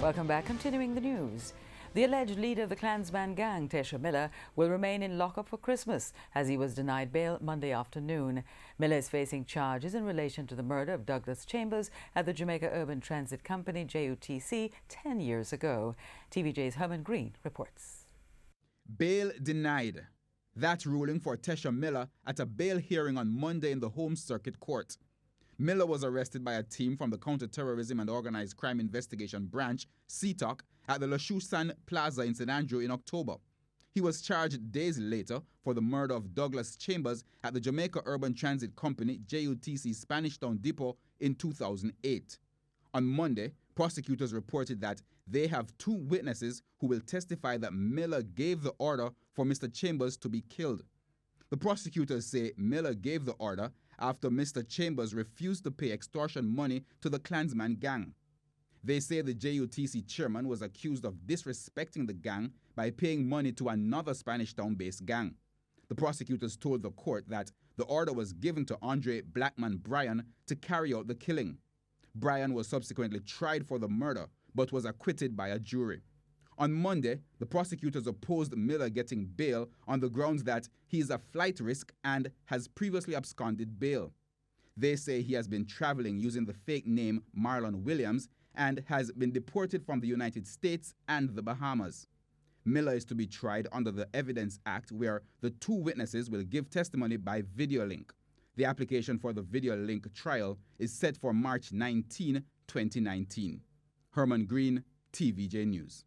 Welcome back. Continuing the news. The alleged leader of the Clansman gang, Tesha Miller, will remain in lockup for Christmas as he was denied bail Monday afternoon. Miller is facing charges in relation to the murder of Douglas Chambers at the Jamaica Urban Transit Company, JUTC, 10 years ago. TVJ's Herman Green reports. Bail denied. That ruling for Tesha Miller at a bail hearing on Monday in the Home Circuit Court. Miller was arrested by a team from the Counter-Terrorism and Organized Crime Investigation Branch, CTOC, at the Lashusan Plaza in St. Andrew in October. He was charged days later for the murder of Douglas Chambers at the Jamaica Urban Transit Company, JUTC Spanish Town Depot in 2008. On Monday, prosecutors reported that they have two witnesses who will testify that Miller gave the order for Mr. Chambers to be killed. The prosecutors say Miller gave the order after Mr. Chambers refused to pay extortion money to the Clansman gang. They say the JUTC chairman was accused of disrespecting the gang by paying money to another Spanish Town-based gang. The prosecutors told the court that the order was given to Andre Blackman Bryan to carry out the killing. Bryan was subsequently tried for the murder but was acquitted by a jury. On Monday, the prosecutors opposed Miller getting bail on the grounds that he is a flight risk and has previously absconded bail. They say he has been traveling using the fake name Marlon Williams and has been deported from the United States and the Bahamas. Miller is to be tried under the Evidence Act, where the two witnesses will give testimony by video link. The application for the video link trial is set for March 19, 2019. Herman Green, TVJ News.